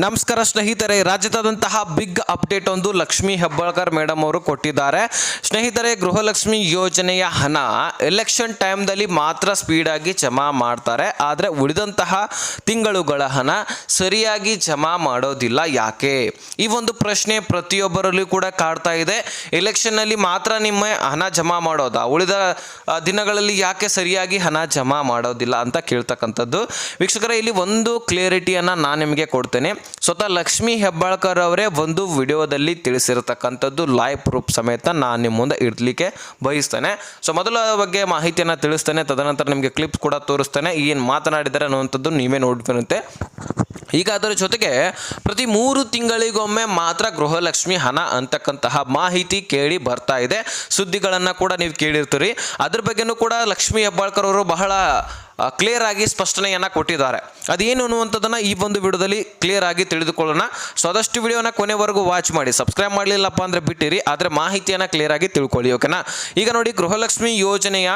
ನಮಸ್ಕಾರ ಸ್ನೇಹಿತರೆ, ರಾಜ್ಯದಾದ್ಯಂತಹ big update ಒಂದು ಲಕ್ಷ್ಮೀ ಹೆಬ್ಬಾಳ್ಕರ್ ಮೇಡಮ್ ಅವರು ಕೊಟ್ಟಿದ್ದಾರೆ. ಸ್ನೇಹಿತರೆ, ಗೃಹಲಕ್ಷ್ಮಿ ಯೋಜನೆಯ ಹಣ ಎಲೆಕ್ಷನ್ ಟೈಮ್ದಲ್ಲಿ ಮಾತ್ರ ಸ್ಪೀಡಾಗಿ ಜಮಾ ಮಾಡ್ತಾರೆ. ಆದರೆ ಉಳಿದಂತಹ ತಿಂಗಳುಗಳ ಹಣ ಸರಿಯಾಗಿ ಜಮಾ ಮಾಡೋದಿಲ್ಲ. ಯಾಕೆ? ಈ ಒಂದು ಪ್ರಶ್ನೆ ಪ್ರತಿಯೊಬ್ಬರಲ್ಲೂ ಕೂಡ ಕಾಡ್ತಾ ಇದೆ. ಎಲೆಕ್ಷನ್ನಲ್ಲಿ ಮಾತ್ರ ನಿಮ್ಮ ಹಣ ಜಮಾ ಮಾಡೋದಾ, ಉಳಿದ ದಿನಗಳಲ್ಲಿ ಯಾಕೆ ಸರಿಯಾಗಿ ಹಣ ಜಮಾ ಮಾಡೋದಿಲ್ಲ ಅಂತ ಕೇಳ್ತಕ್ಕಂಥದ್ದು. ವೀಕ್ಷಕರೇ, ಇಲ್ಲಿ ಒಂದು ಕ್ಲಿಯರಿಟಿಯನ್ನು ನಾನು ನಿಮಗೆ ಕೊಡ್ತೇನೆ. ಸ್ವತಃ ಲಕ್ಷ್ಮೀ ಹೆಬ್ಬಾಳ್ಕರ್ ಅವರೇ ಒಂದು ವಿಡಿಯೋದಲ್ಲಿ ತಿಳಿಸಿರತಕ್ಕಂಥದ್ದು ಲೈವ್ ಪ್ರೂಫ್ ಸಮೇತ ನಾನು ನಿಮ್ಮ ಮುಂದೆ ಇಡಲಿಕ್ಕೆ ಬಯಸ್ತೇನೆ. ಸೊ ಮೊದಲ ಬಗ್ಗೆ ಮಾಹಿತಿಯನ್ನು ತಿಳಿಸ್ತೇನೆ, ತದನಂತರ ನಿಮಗೆ ಕ್ಲಿಪ್ಸ್ ಕೂಡ ತೋರಿಸ್ತೇನೆ. ಏನು ಮಾತನಾಡಿದ್ದಾರೆ ಅನ್ನುವಂಥದ್ದು ನೀವೇ ನೋಡ್ಬರುತ್ತೆ. ಈಗ ಅದರ ಜೊತೆಗೆ ಪ್ರತಿ 3 ತಿಂಗಳಿಗೊಮ್ಮೆ ಮಾತ್ರ ಗೃಹಲಕ್ಷ್ಮಿ ಹಣ ಅಂತಕ್ಕಂತಹ ಮಾಹಿತಿ ಕೇಳಿ ಬರ್ತಾ ಇದೆ. ಸುದ್ದಿಗಳನ್ನು ಕೂಡ ನೀವು ಕೇಳಿರ್ತೀರಿ. ಅದ್ರ ಬಗ್ಗೆನೂ ಕೂಡ ಲಕ್ಷ್ಮೀ ಹೆಬ್ಬಾಳ್ಕರ್ ಅವರು ಬಹಳ ಕ್ಲಿಯರ್ ಆಗಿ ಸ್ಪಷ್ಟನೆಯನ್ನು ಕೊಟ್ಟಿದ್ದಾರೆ. ಅದೇನು ಅನ್ನುವಂಥದ್ದನ್ನು ಈ ಒಂದು ವಿಡಿಯೋದಲ್ಲಿ ಕ್ಲಿಯರ್ ಆಗಿ ತಿಳಿದುಕೊಳ್ಳೋಣ. ಸೊ ಆದಷ್ಟು ವಿಡಿಯೋನ ಕೊನೆವರೆಗೂ ವಾಚ್ ಮಾಡಿ. ಸಬ್ಸ್ಕ್ರೈಬ್ ಮಾಡಲಿಲ್ಲಪ್ಪ ಅಂದರೆ ಬಿಟ್ಟಿರಿ, ಆದರೆ ಮಾಹಿತಿಯನ್ನು ಕ್ಲಿಯರ್ ಆಗಿ ತಿಳ್ಕೊಳ್ಳಿ. ಓಕೆನಾ? ಈಗ ನೋಡಿ, ಗೃಹಲಕ್ಷ್ಮಿ ಯೋಜನೆಯ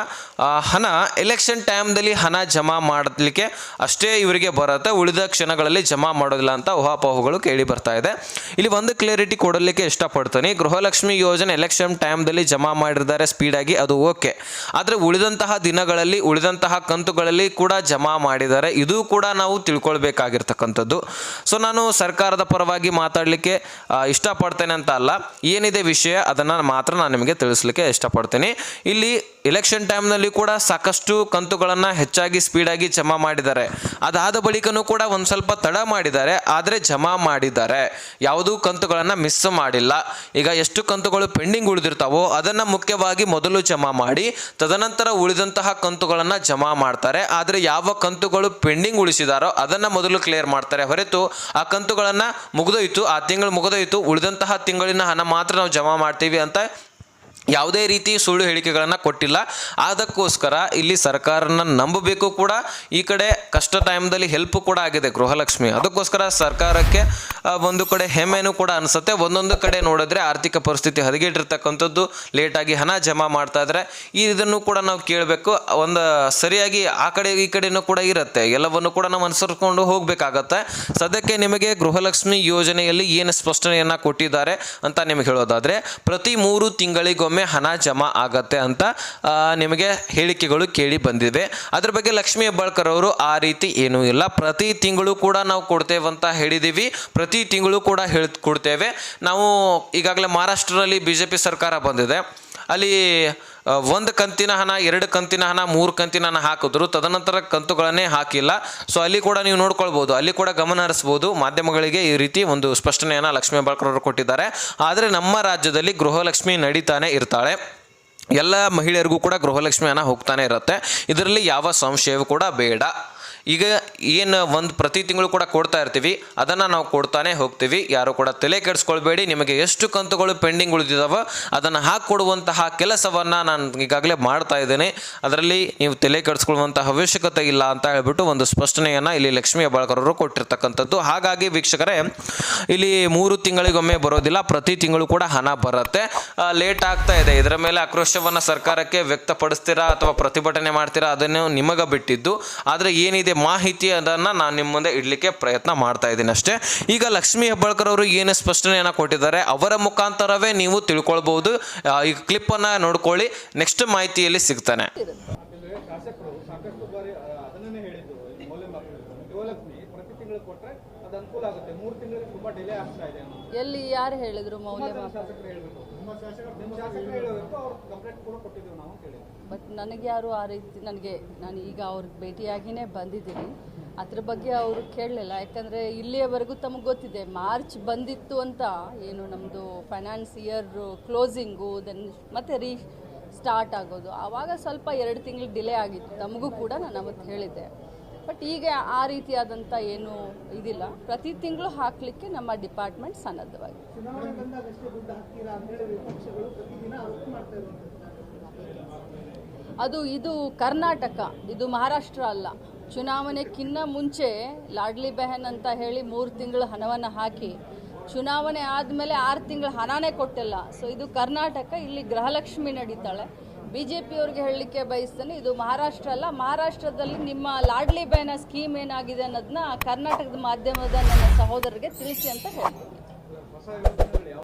ಹಣ ಎಲೆಕ್ಷನ್ ಟೈಮ್ದಲ್ಲಿ ಹಣ ಜಮಾ ಮಾಡಲಿಕ್ಕೆ ಅಷ್ಟೇ ಇವರಿಗೆ ಬರುತ್ತೆ, ಉಳಿದ ಕ್ಷಣಗಳಲ್ಲಿ ಜಮಾ ಮಾಡೋದಿಲ್ಲ ಅಂತ ಊಹಾಪೋಹಗಳು ಕೇಳಿ ಬರ್ತಾ ಇದೆ. ಇಲ್ಲಿ ಒಂದು ಕ್ಲಿಯರಿಟಿ ಕೊಡಲಿಕ್ಕೆ ಇಷ್ಟಪಡ್ತೀನಿ. ಗೃಹಲಕ್ಷ್ಮಿ ಯೋಜನೆ ಎಲೆಕ್ಷನ್ ಟೈಮ್ದಲ್ಲಿ ಜಮಾ ಮಾಡಿದ್ದಾರೆ ಸ್ಪೀಡಾಗಿ, ಅದು ಓಕೆ. ಆದರೆ ಉಳಿದಂತಹ ದಿನಗಳಲ್ಲಿ ಉಳಿದಂತಹ ಕಂತುಗಳಲ್ಲಿ ಕೂಡ ಜಮಾ ಮಾಡಿದ್ದಾರೆ, ಇದು ಕೂಡ ನಾವು ತಿಳ್ಕೊಳ್ಬೇಕಾಗಿರ್ತಕ್ಕಂಥದ್ದು. ಸೊ ನಾನು ಸರ್ಕಾರದ ಪರವಾಗಿ ಮಾತಾಡಲಿಕ್ಕೆ ಇಷ್ಟಪಡ್ತೇನೆ ಅಂತ ಅಲ್ಲ, ಏನಿದೆ ವಿಷಯ ಅದನ್ನು ಮಾತ್ರ ನಾನು ನಿಮಗೆ ತಿಳಿಸ್ಲಿಕ್ಕೆ ಇಷ್ಟಪಡ್ತೀನಿ. ಇಲ್ಲಿ ಎಲೆಕ್ಷನ್ ಟೈಮ್ನಲ್ಲಿ ಕೂಡ ಸಾಕಷ್ಟು ಕಂತುಗಳನ್ನು ಹೆಚ್ಚಾಗಿ ಸ್ಪೀಡಾಗಿ ಜಮಾ ಮಾಡಿದ್ದಾರೆ. ಅದಾದ ಬಳಿಕನೂ ಕೂಡ ಒಂದು ಸ್ವಲ್ಪ ತಡ ಮಾಡಿದ್ದಾರೆ, ಆದರೆ ಜಮಾ ಮಾಡಿದ್ದಾರೆ. ಯಾವುದೂ ಕಂತುಗಳನ್ನು ಮಿಸ್ ಮಾಡಿಲ್ಲ. ಈಗ ಎಷ್ಟು ಕಂತುಗಳು ಪೆಂಡಿಂಗ್ ಉಳಿದಿರ್ತಾವೋ ಅದನ್ನು ಮುಖ್ಯವಾಗಿ ಮೊದಲು ಜಮಾ ಮಾಡಿ ತದನಂತರ ಉಳಿದಂತಹ ಕಂತುಗಳನ್ನು ಜಮಾ ಮಾಡ್ತಾರೆ. ಆದರೆ ಯಾವ ಕಂತುಗಳು ಪೆಂಡಿಂಗ್ ಉಳಿಸಿದಾರೋ ಅದನ್ನು ಮೊದಲು ಕ್ಲಿಯರ್ ಮಾಡ್ತಾರೆ ಹೊರತು ಆ ಕಂತುಗಳನ್ನು ಮುಗಿದೋಯ್ತು, ಆ ತಿಂಗಳು ಮುಗಿದೋಯ್ತು, ಉಳಿದಂತಹ ತಿಂಗಳಿನ ಹಣ ಮಾತ್ರ ನಾವು ಜಮಾ ಮಾಡ್ತೀವಿ ಅಂತ ಯಾವುದೇ ರೀತಿ ಸುಳ್ಳು ಹೇಳಿಕೆಗಳನ್ನು ಕೊಟ್ಟಿಲ್ಲ. ಅದಕ್ಕೋಸ್ಕರ ಇಲ್ಲಿ ಸರ್ಕಾರನ ನಂಬಬೇಕು ಕೂಡ. ಈ ಕಡೆ ಕಷ್ಟ ಟೈಮ್ದಲ್ಲಿ ಹೆಲ್ಪ್ ಕೂಡ ಆಗಿದೆ ಗೃಹಲಕ್ಷ್ಮಿ. ಅದಕ್ಕೋಸ್ಕರ ಸರ್ಕಾರಕ್ಕೆ ಒಂದು ಕಡೆ ಹೆಮ್ಮೆನೂ ಕೂಡ ಅನಿಸುತ್ತೆ. ಒಂದೊಂದು ಕಡೆ ನೋಡಿದ್ರೆ ಆರ್ಥಿಕ ಪರಿಸ್ಥಿತಿ ಹದಗೆಟ್ಟಿರ್ತಕ್ಕಂಥದ್ದು, ಲೇಟಾಗಿ ಹಣ ಜಮಾ ಮಾಡ್ತಾ ಇದ್ದಾರೆ. ಇದನ್ನು ಕೂಡ ನಾವು ಕೇಳಬೇಕು. ಒಂದು ಸರಿಯಾಗಿ ಆ ಕಡೆ ಈ ಕಡೆನೂ ಕೂಡ ಇರುತ್ತೆ, ಎಲ್ಲವನ್ನು ಕೂಡ ನಾವು ಅನುಸರಿಸ್ಕೊಂಡು ಹೋಗಬೇಕಾಗತ್ತೆ. ಸದ್ಯಕ್ಕೆ ನಿಮಗೆ ಗೃಹಲಕ್ಷ್ಮಿ ಯೋಜನೆಯಲ್ಲಿ ಏನು ಸ್ಪಷ್ಟನೆಯನ್ನು ಕೊಟ್ಟಿದ್ದಾರೆ ಅಂತ ನಿಮಗೆ ಹೇಳೋದಾದರೆ, ಪ್ರತಿ 3 ತಿಂಗಳಿಗೊಮ್ಮೆ ಹಣ ಜಮಾ ಆಗತ್ತೆ ಅಂತ ನಿಮಗೆ ಹೇಳಿಕೆಗಳು ಕೇಳಿ ಬಂದಿವೆ. ಅದ್ರ ಬಗ್ಗೆ ಲಕ್ಷ್ಮೀ ಹೆಬ್ಬಾಳ್ಕರ್ ಅವರು ಆ ರೀತಿ ಏನೂ ಇಲ್ಲ, ಪ್ರತಿ ತಿಂಗಳು ಕೂಡ ನಾವು ಕೊಡ್ತೇವೆ ಅಂತ ಹೇಳಿದ್ದೀವಿ, ಪ್ರತಿ ತಿಂಗಳು ಕೂಡ ಕೊಡ್ತೇವೆ ನಾವು. ಈಗಾಗಲೇ ಮಹಾರಾಷ್ಟ್ರದಲ್ಲಿ BJP ಸರ್ಕಾರ ಬಂದಿದೆ. ಅಲ್ಲಿ 1 ಕಂತಿನ ಹಣ, 2 ಕಂತಿನ ಹಣ, 3 ಕಂತಿನ ಹಣ ಹಾಕಿದ್ರು, ತದನಂತರ ಕಂತುಗಳನ್ನೇ ಹಾಕಿಲ್ಲ. ಸೊ ಅಲ್ಲಿ ಕೂಡ ನೀವು ನೋಡ್ಕೊಳ್ಬೋದು, ಅಲ್ಲಿ ಕೂಡ ಗಮನ ಹರಿಸ್ಬೋದು. ಮಾಧ್ಯಮಗಳಿಗೆ ಈ ರೀತಿ ಒಂದು ಸ್ಪಷ್ಟನೆಯನ್ನು ಲಕ್ಷ್ಮೀ ಹೆಬ್ಬಾಳ್ಕರ್ ಅವರು ಕೊಟ್ಟಿದ್ದಾರೆ. ಆದರೆ ನಮ್ಮ ರಾಜ್ಯದಲ್ಲಿ ಗೃಹಲಕ್ಷ್ಮಿ ನಡೀತಾನೆ ಇರ್ತಾಳೆ. ಎಲ್ಲ ಮಹಿಳೆಯರಿಗೂ ಕೂಡ ಗೃಹಲಕ್ಷ್ಮಿ ಹಣ ಹೋಗ್ತಾನೆ ಇರುತ್ತೆ, ಇದರಲ್ಲಿ ಯಾವ ಸಂಶಯವೂ ಕೂಡ ಬೇಡ. ಈಗ ಏನು ಪ್ರತಿ ತಿಂಗಳು ಕೂಡ ಕೊಡ್ತಾ ಇರ್ತೀವಿ, ಅದನ್ನು ನಾವು ಕೊಡ್ತಾನೆ ಹೋಗ್ತೀವಿ. ಯಾರು ಕೂಡ ತಲೆ ಕೆಡಿಸ್ಕೊಳ್ಬೇಡಿ. ನಿಮಗೆ ಎಷ್ಟು ಕಂತುಗಳು ಪೆಂಡಿಂಗ್ ಉಳಿದಿದ್ದಾವೋ ಅದನ್ನು ಹಾಕಿಕೊಡುವಂತಹ ಕೆಲಸವನ್ನು ನಾನು ಈಗಾಗಲೇ ಮಾಡ್ತಾ ಇದ್ದೇನೆ. ಅದರಲ್ಲಿ ನೀವು ತಲೆ ಕೆಡಿಸ್ಕೊಳ್ಳುವಂತಹ ಅವಶ್ಯಕತೆ ಇಲ್ಲ ಅಂತ ಹೇಳ್ಬಿಟ್ಟು ಒಂದು ಸ್ಪಷ್ಟನೆಯನ್ನು ಇಲ್ಲಿ ಲಕ್ಷ್ಮೀ ಹೆಬ್ಬಾಳ್ಕರ್ ಅವರು ಕೊಟ್ಟಿರ್ತಕ್ಕಂಥದ್ದು. ಹಾಗಾಗಿ ವೀಕ್ಷಕರೇ, ಇಲ್ಲಿ 3 ತಿಂಗಳಿಗೊಮ್ಮೆ ಬರೋದಿಲ್ಲ, ಪ್ರತಿ ತಿಂಗಳು ಕೂಡ ಹಣ ಬರುತ್ತೆ. ಲೇಟ್ ಆಗ್ತಾ ಇದೆ. ಇದರ ಮೇಲೆ ಆಕ್ರೋಶವನ್ನು ಸರ್ಕಾರಕ್ಕೆ ವ್ಯಕ್ತಪಡಿಸ್ತೀರಾ ಅಥವಾ ಪ್ರತಿಭಟನೆ ಮಾಡ್ತೀರಾ, ಅದನ್ನು ನಿಮಗೆ ಬಿಟ್ಟಿದ್ದು. ಆದರೆ ಏನಿದೆ ಮಾಹಿತಿ ಅದನ್ನು ನಾನು ನಿಮ್ಮ ಮುಂದೆ ಇಡಲಿಕ್ಕೆ ಪ್ರಯತ್ನ ಮಾಡ್ತಾ ಇದ್ದೀನಿ ಅಷ್ಟೇ. ಈಗ ಲಕ್ಷ್ಮೀ ಹೆಬ್ಬಾಳ್ಕರ್ ಅವರು ಏನು ಸ್ಪಷ್ಟನೆಯನ್ನು ಕೊಟ್ಟಿದ್ದಾರೆ ಅವರ ಮುಖಾಂತರವೇ ನೀವು ತಿಳ್ಕೊಳ್ಬಹುದು. ಈ ಕ್ಲಿಪ್ಪನ್ನು ನೋಡ್ಕೊಳ್ಳಿ, ನೆಕ್ಸ್ಟ್ ಮಾಹಿತಿಯಲ್ಲಿ ಸಿಗ್ತಾನೆ. ಎಲ್ಲಿ ಯಾರು ಹೇಳಿದ್ರು ಮೌಲ್ಯ? ಬಟ್ ನನಗೆ ಯಾರು ಆ ರೀತಿ, ನಾನು ಈಗ ಅವ್ರಿಗೆ ಭೇಟಿಯಾಗಿಯೇ ಬಂದಿದ್ದೀನಿ. ಅದ್ರ ಬಗ್ಗೆ ಅವರು ಕೇಳಲಿಲ್ಲ. ಯಾಕಂದರೆ ಇಲ್ಲಿಯವರೆಗೂ ತಮಗೆ ಗೊತ್ತಿದೆ, ಮಾರ್ಚ್ ಬಂದಿತ್ತು ಅಂತ, ಏನು ನಮ್ಮದು ಫೈನಾನ್ಸ್ ಇಯರ್ ಕ್ಲೋಸಿಂಗು ದೆನ್ ಮತ್ತೆ ಸ್ಟಾರ್ಟ್ ಆಗೋದು, ಆವಾಗ ಸ್ವಲ್ಪ 2 ತಿಂಗಳು ಡಿಲೇ ಆಗಿತ್ತು. ತಮಗೂ ಕೂಡ ನಾನು ಅವತ್ತು ಹೇಳಿದ್ದೆ. ಬಟ್ ಈಗ ಆ ರೀತಿಯಾದಂಥ ಏನು ಇದಿಲ್ಲ. ಪ್ರತಿ ತಿಂಗಳು ಹಾಕಲಿಕ್ಕೆ ನಮ್ಮ ಡಿಪಾರ್ಟ್ಮೆಂಟ್ ಸನ್ನದ್ಧವಾಗಿದೆ. ಇದು ಕರ್ನಾಟಕ, ಇದು ಮಹಾರಾಷ್ಟ್ರ ಅಲ್ಲ. ಚುನಾವಣೆಕ್ಕಿಂತ ಮುಂಚೆ ಲಾಡ್ಲಿ ಬೆಹನ್ ಅಂತ ಹೇಳಿ 3 ತಿಂಗಳು ಹಣವನ್ನು ಹಾಕಿ, ಚುನಾವಣೆ ಆದಮೇಲೆ 6 ತಿಂಗಳು ಹಣನೇ ಕೊಟ್ಟಿಲ್ಲ. ಸೊ ಇದು ಕರ್ನಾಟಕ, ಇಲ್ಲಿ ಗೃಹಲಕ್ಷ್ಮಿ ನಡೀತಾಳೆ. BJP ಅವ್ರಿಗೆ ಹೇಳಲಿಕ್ಕೆ ಬಯಸ್ತೇನೆ, ಇದು ಮಹಾರಾಷ್ಟ್ರ ಅಲ್ಲ. ಮಹಾರಾಷ್ಟ್ರದಲ್ಲಿ ನಿಮ್ಮ ಲಾಡ್ಲಿ ಬಹನ ಸ್ಕೀಮ್ ಏನಾಗಿದೆ ಅನ್ನೋದನ್ನ ಕರ್ನಾಟಕದ ಮಾಧ್ಯಮದ ನನ್ನ ಸಹೋದರರಿಗೆ ತಿಳಿಸಿ ಅಂತ ಹೇಳ್ತೀನಿ.